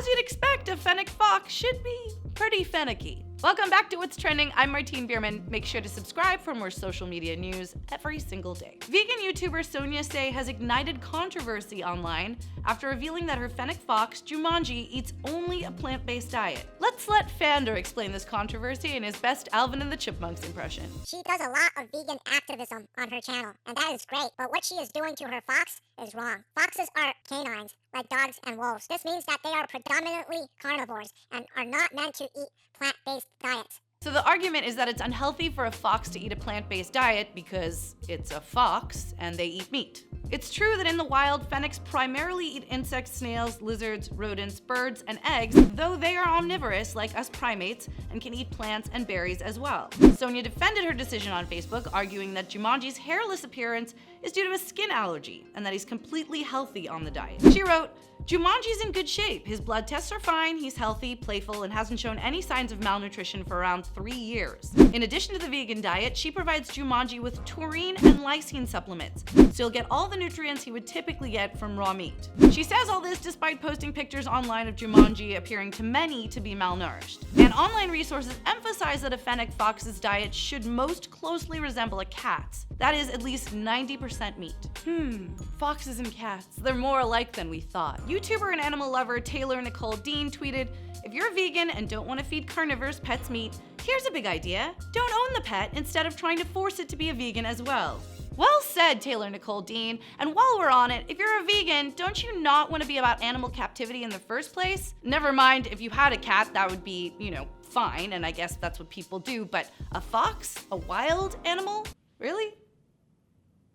as you'd expect, a Fennec Fox should be pretty fennicky. Welcome back to What's Trending. I'm Martine Bierman. Make sure to subscribe for more social media news every single day. Vegan YouTuber Sonia Sae has ignited controversy online after revealing that her Fennec Fox, Jumanji, eats only a plant-based diet. Let's let Fander explain this controversy in his best Alvin and the Chipmunks impression. She does a lot of vegan activism on her channel, and that is great, but what she is doing to her fox is wrong. Foxes are canines, like dogs and wolves. This means that they are predominantly carnivores and are not meant to eat plant-based diets. So the argument is that it's unhealthy for a fox to eat a plant-based diet because it's a fox and they eat meat. It's true that in the wild, fennecs primarily eat insects, snails, lizards, rodents, birds, and eggs, though they are omnivorous like us primates and can eat plants and berries as well. Sonia defended her decision on Facebook, arguing that Jumanji's hairless appearance is due to a skin allergy and that he's completely healthy on the diet. She wrote, "Jumanji's in good shape. His blood tests are fine, he's healthy, playful, and hasn't shown any signs of malnutrition for around 3 years. In addition to the vegan diet, she provides Jumanji with taurine and lysine supplements, so he'll get all the nutrients he would typically get from raw meat." She says all this despite posting pictures online of Jumanji appearing to many to be malnourished. And online resources emphasize that a Fennec Fox's diet should most closely resemble a cat's. That is at least 90% meat. Foxes and cats, they're more alike than we thought. YouTuber and animal lover Taylor Nicole Dean tweeted, "If you're a vegan and don't want to feed carnivores pets meat, here's a big idea. Don't own the pet instead of trying to force it to be a vegan as well." Well said, Taylor Nicole Dean. And while we're on it, if you're a vegan, don't you not want to be about animal captivity in the first place? Never mind, if you had a cat, that would be, fine, and I guess that's what people do, but a fox? A wild animal? Really?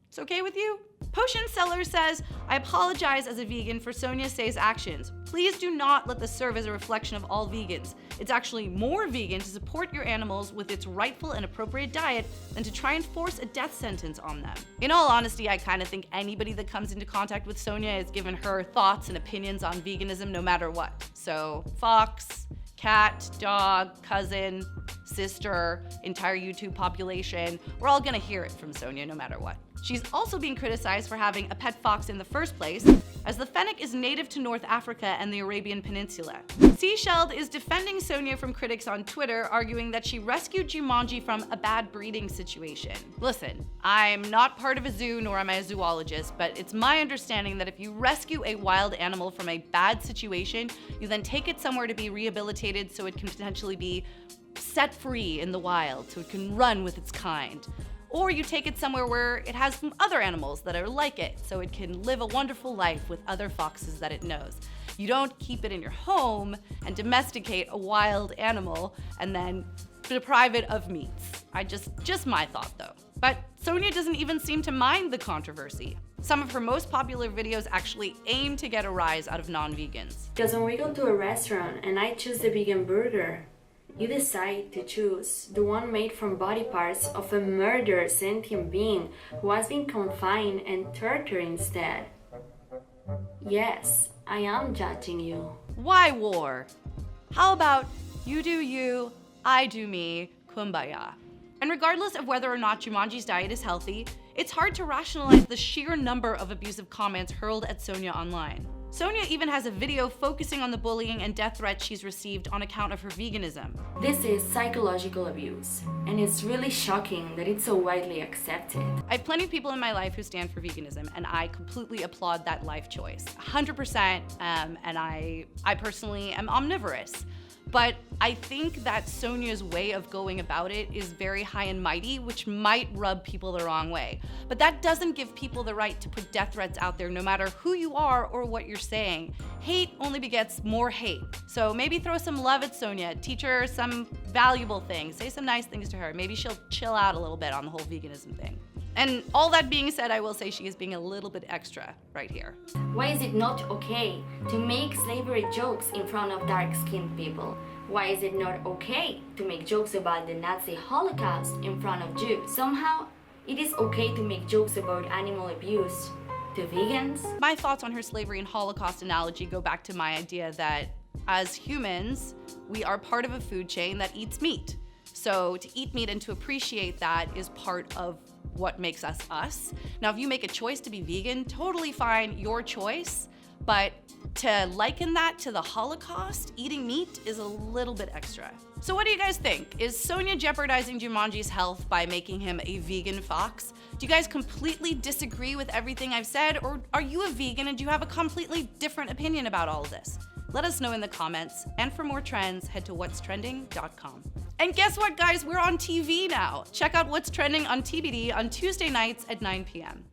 It's okay with you? Potion Seller says, "I apologize as a vegan for Sonia Sae's actions. Please do not let this serve as a reflection of all vegans. It's actually more vegan to support your animals with its rightful and appropriate diet than to try and force a death sentence on them." In all honesty, I kind of think anybody that comes into contact with Sonia is given her thoughts and opinions on veganism no matter what. So, fox, cat, dog, cousin, sister, entire YouTube population, we're all gonna hear it from Sonia no matter what. She's also being criticized for having a pet fox in the first place, as the fennec is native to North Africa and the Arabian Peninsula. Seashelled is defending Sonia from critics on Twitter, arguing that she rescued Jumanji from a bad breeding situation. Listen, I'm not part of a zoo nor am I a zoologist, but it's my understanding that if you rescue a wild animal from a bad situation, you then take it somewhere to be rehabilitated so it can potentially be set free in the wild, so it can run with its kind. Or you take it somewhere where it has some other animals that are like it, so it can live a wonderful life with other foxes that it knows. You don't keep it in your home and domesticate a wild animal and then deprive it of meats. Just my thought though. But Sonia doesn't even seem to mind the controversy. Some of her most popular videos actually aim to get a rise out of non-vegans. Because when we go to a restaurant and I choose the vegan burger, you decide to choose the one made from body parts of a murdered sentient being who has been confined and tortured instead. Yes, I am judging you. Why war? How about you do you, I do me, kumbaya? And regardless of whether or not Jumanji's diet is healthy, it's hard to rationalize the sheer number of abusive comments hurled at Sonia online. Sonia even has a video focusing on the bullying and death threats she's received on account of her veganism. This is psychological abuse, and it's really shocking that it's so widely accepted. I have plenty of people in my life who stand for veganism, and I completely applaud that life choice, 100%, and I personally am omnivorous. But I think that Sonia's way of going about it is very high and mighty, which might rub people the wrong way. But that doesn't give people the right to put death threats out there no matter who you are or what you're saying. Hate only begets more hate. So maybe throw some love at Sonia, teach her some valuable things, say some nice things to her. Maybe she'll chill out a little bit on the whole veganism thing. And all that being said, I will say she is being a little bit extra right here. Why is it not okay to make slavery jokes in front of dark-skinned people? Why is it not okay to make jokes about the Nazi Holocaust in front of Jews? Somehow, it is okay to make jokes about animal abuse to vegans? My thoughts on her slavery and Holocaust analogy go back to my idea that as humans, we are part of a food chain that eats meat. So to eat meat and to appreciate that is part of what makes us us. Now, if you make a choice to be vegan, totally fine, your choice. But to liken that to the Holocaust, eating meat is a little bit extra. So what do you guys think? Is Sonia jeopardizing Jumanji's health by making him a vegan fox? Do you guys completely disagree with everything I've said, or are you a vegan and do you have a completely different opinion about all of this? Let us know in the comments, and for more trends, head to whatstrending.com. And guess what, guys? We're on TV now. Check out What's Trending on TBD on Tuesday nights at 9 p.m.